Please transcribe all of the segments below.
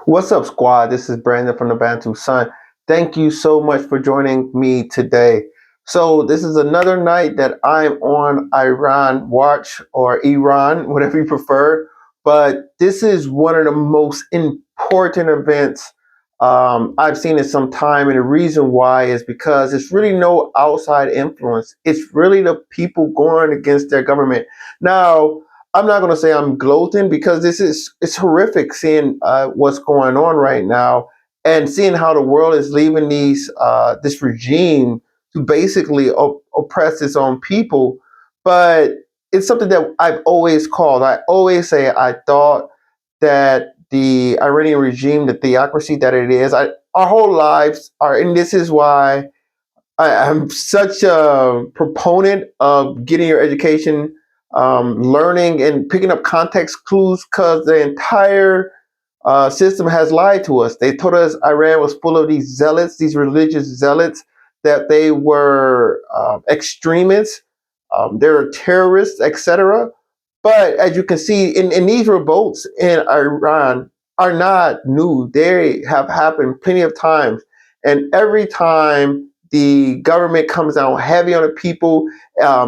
What's up, squad? This is Brandon from the Bantu Sun. Thank you so much for joining me today. So, this is another night that I'm on Iran watch or Iran, whatever you prefer. But this is one of the most important events I've seen in some time. And the reason why is because it's really no outside influence, it's really the people going against their government. Now, I'm not going to say I'm gloating because it's horrific seeing what's going on right now and seeing how the world is leaving this regime to basically oppress its own people. But it's something that I've always called. I always say I thought that the Iranian regime, the theocracy that it is, our whole lives are, and this is why I'm such a proponent of getting your education, learning and picking up context clues because the entire system has lied to us. They told us Iran was full of these zealots, these religious zealots, that they were extremists, they were terrorists, etc. But as you can see, in these revolts in Iran are not new. They have happened plenty of times. And every time the government comes down heavy on the people,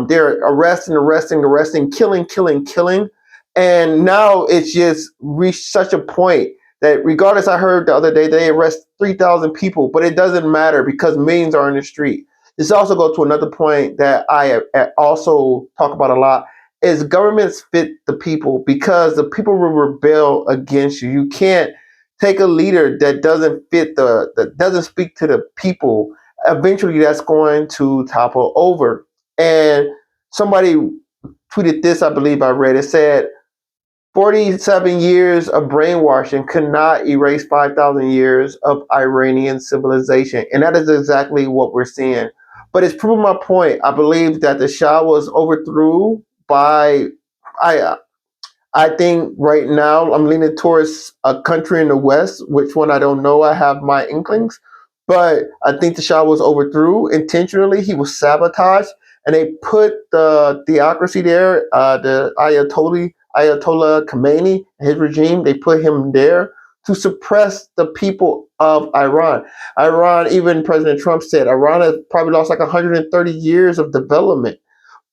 they're arresting, killing. And now it's just reached such a point that regardless, I heard the other day they arrest 3,000 people, but it doesn't matter because millions are in the street. This also goes to another point that I also talk about a lot is governments fit the people because the people will rebel against you. You can't take a leader that doesn't fit that doesn't speak to the people. Eventually, that's going to topple over. And somebody tweeted this, I believe I read. It said, 47 years of brainwashing could not erase 5,000 years of Iranian civilization. And that is exactly what we're seeing. But it's proving my point. I believe that the Shah was overthrew by, I, I think right now I'm leaning towards a country in the West, which one I don't know. I have my inklings. But I think the Shah was overthrew intentionally. He was sabotaged. And they put the theocracy there, the Ayatollah Khomeini, his regime, they put him there to suppress the people of Iran. Iran, even President Trump said, Iran has probably lost like 130 years of development,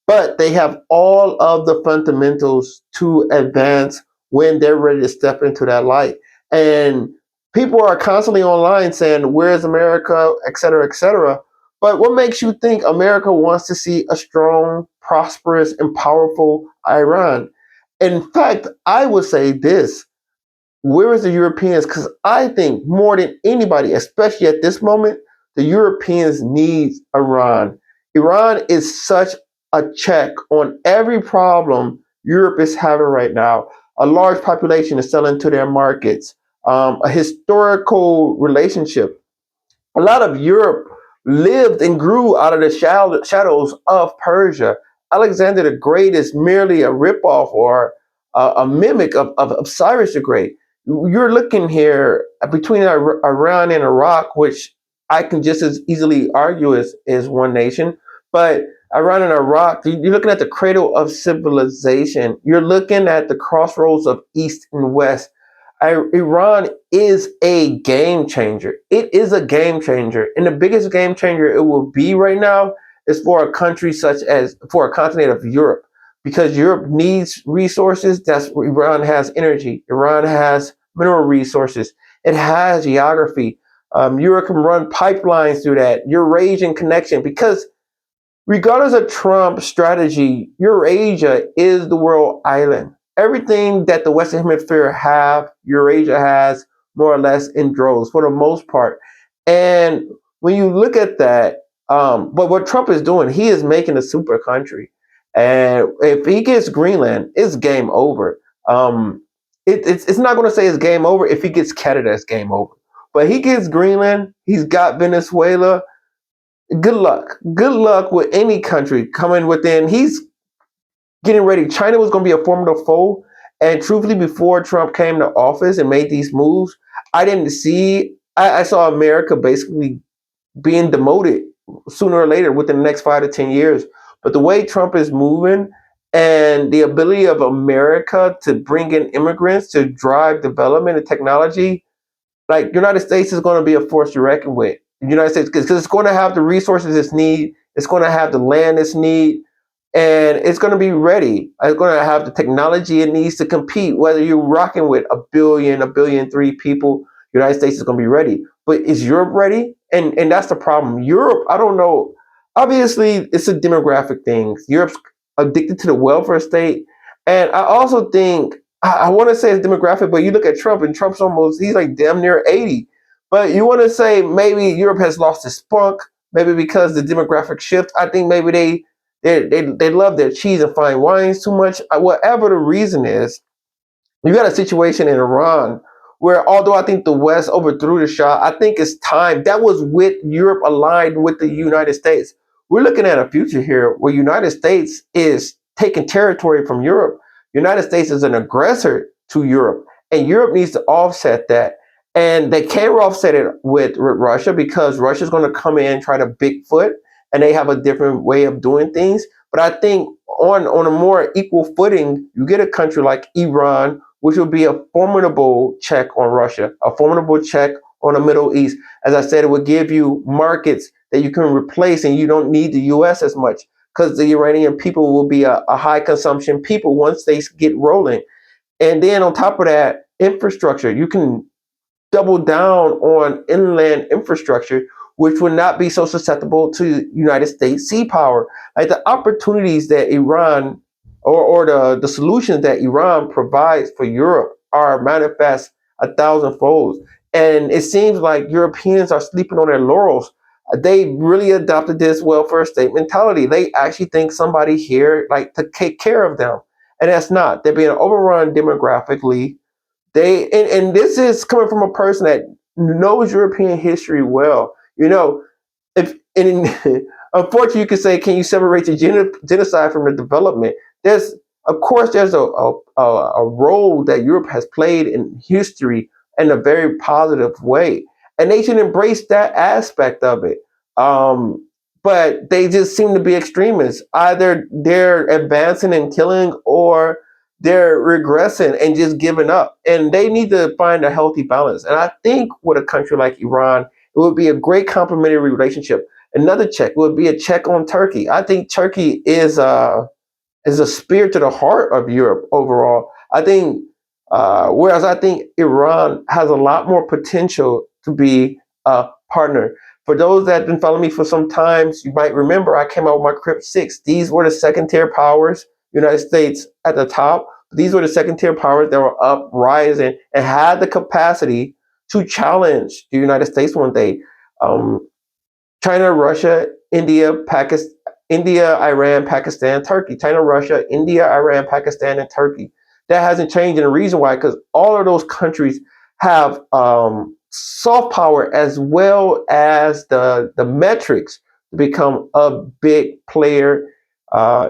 but they have all of the fundamentals to advance when they're ready to step into that light. And people are constantly online saying, "Where's America?" et cetera, et cetera. But what makes you think America wants to see a strong, prosperous, and powerful Iran? In fact, I would say this: where is the Europeans? Because I think more than anybody, especially at this moment, the Europeans need Iran. Iran is such a check on every problem Europe is having right now. A large population is selling to their markets. A historical relationship. A lot of Europe lived and grew out of the shadows of Persia. Alexander the Great is merely a ripoff or a mimic of Cyrus the Great. You're looking here between Iran and Iraq, which I can just as easily argue is one nation, but Iran and Iraq, you're looking at the cradle of civilization. You're looking at the crossroads of East and West. Iran is a game changer. It is a game changer. And the biggest game changer it will be right now is for a country such as for a continent of Europe. Because Europe needs resources. That's Iran has energy. Iran has mineral resources. It has geography. Europe can run pipelines through that. Eurasian connection. Because regardless of Trump's strategy, Eurasia is the world island. Everything that the Western Hemisphere have, Eurasia has more or less in droves for the most part. And when you look at that, but what Trump is doing, he is making a super country. And if he gets Greenland, it's game over. It's not going to say it's game over if he gets Canada, it's game over. But he gets Greenland, he's got Venezuela, good luck. Good luck with any country coming within. He's getting ready. China was going to be a formidable foe. And truthfully, before Trump came to office and made these moves, I didn't see, I saw America basically being demoted sooner or later within the next 5 to 10 years. But the way Trump is moving and the ability of America to bring in immigrants to drive development and technology, Like United States is going to be a force to reckon with. The United States, because it's going to have the resources it's need, it's going to have the land it's need, and it's going to be ready. It's going to have the technology it needs to compete. Whether you're rocking with a billion three people, United States is going to be ready. But is Europe ready? And that's the problem. Europe, I don't know. Obviously, it's a demographic thing. Europe's addicted to the welfare state, and I also think I want to say it's demographic. But you look at Trump, and Trump's he's like damn near 80. But you want to say maybe Europe has lost its spunk, maybe because the demographic shift. I think maybe they love their cheese and fine wines too much. Whatever the reason is, you got a situation in Iran where, although I think the West overthrew the Shah, I think it's time that was with Europe aligned with the United States. We're looking at a future here where United States is taking territory from Europe. United States is an aggressor to Europe, and Europe needs to offset that. And they can't offset it with Russia because Russia's going to come in and try to Bigfoot, and they have a different way of doing things. But I think on a more equal footing, you get a country like Iran, which would be a formidable check on Russia, a formidable check on the Middle East. As I said, it would give you markets that you can replace, and you don't need the U.S. as much because the Iranian people will be a high consumption people once they get rolling. And then on top of that, infrastructure. You can double down on inland infrastructure, which would not be so susceptible to United States sea power. Like the opportunities that Iran or the solutions that Iran provides for Europe are manifest a thousand folds. And it seems like Europeans are sleeping on their laurels. They really adopted this welfare state mentality. They actually think somebody here like to take care of them. And that's not. They're being overrun demographically. And this is coming from a person that knows European history well. You know, if and unfortunately, you could say, can you separate the genocide from the development? There's, of course, there's a role that Europe has played in history in a very positive way, and they should embrace that aspect of it. Um, but they just seem to be extremists. Either they're advancing and killing, or they're regressing and just giving up. And they need to find a healthy balance. And I think with a country like Iran, it would be a great complementary relationship. Another check would be a check on Turkey. I think Turkey is a spear to the heart of Europe overall. I think, whereas I think Iran has a lot more potential to be a partner. For those that have been following me for some times, you might remember I came out with my Crypt 6. These were the second tier powers, United States at the top. These were the second tier powers that were up, rising, and had the capacity to challenge the United States one day. Um, China, Russia, India, Iran, Pakistan, Turkey. China, Russia, India, Iran, Pakistan, and Turkey. That hasn't changed, and the reason why, because all of those countries have soft power as well as the metrics to become a big player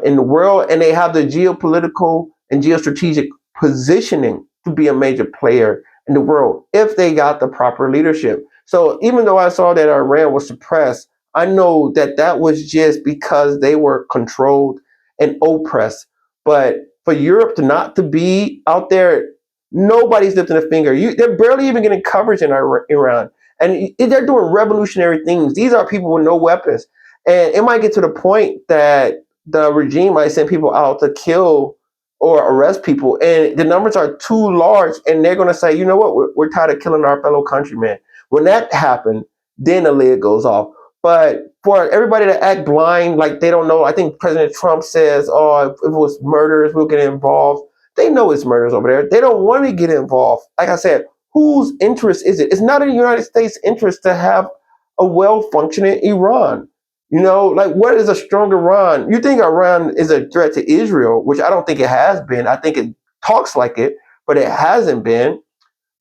in the world, and they have the geopolitical and geostrategic positioning to be a major player in the world if they got the proper leadership. So even though I saw that Iran was suppressed, I know that that was just because they were controlled and oppressed. But for Europe to not to be out there, nobody's lifting a finger. They're barely even getting coverage in Iran, and they're doing revolutionary things. These are people with no weapons, and it might get to the point that the regime might send people out to kill or arrest people, and the numbers are too large, and they're going to say, you know what, we're tired of killing our fellow countrymen. When that happens, then the lid goes off. But for everybody to act blind, like they don't know, I think President Trump says, oh, if it was murders, we'll get involved. They know it's murders over there. They don't want to get involved. Like I said, whose interest is it? It's not in the United States' interest to have a well-functioning Iran. You know, like what is a strong Iran? You think Iran is a threat to Israel, which I don't think it has been. I think it talks like it, but it hasn't been.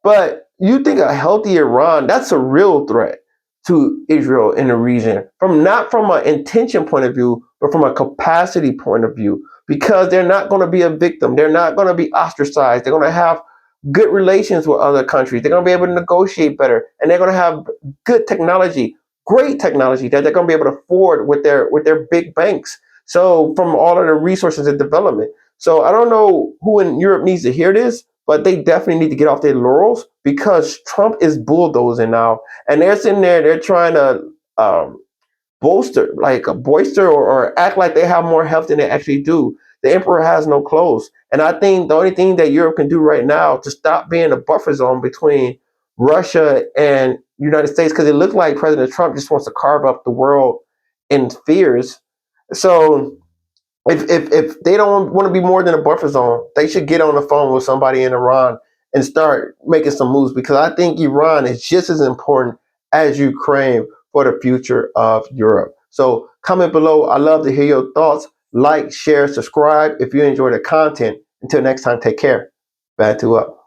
But you think a healthy Iran, that's a real threat to Israel in the region, from not from an intention point of view, but from a capacity point of view, because they're not going to be a victim. They're not going to be ostracized. They're going to have good relations with other countries. They're going to be able to negotiate better, and they're going to have good technology, great technology that they're going to be able to afford with their big banks. So from all of the resources and development. So I don't know who in Europe needs to hear this, but they definitely need to get off their laurels because Trump is bulldozing now, and they're sitting there, they're trying to boister or act like they have more health than they actually do. The emperor has no clothes, and I think the only thing that Europe can do right now to stop being a buffer zone between Russia and United States, because it looks like President Trump just wants to carve up the world in fears. So if they don't want to be more than a buffer zone, they should get on the phone with somebody in Iran and start making some moves, because I think Iran is just as important as Ukraine for the future of Europe. So comment below. I love to hear your thoughts. Like, share, subscribe if you enjoy the content. Until next time, take care. Batu up.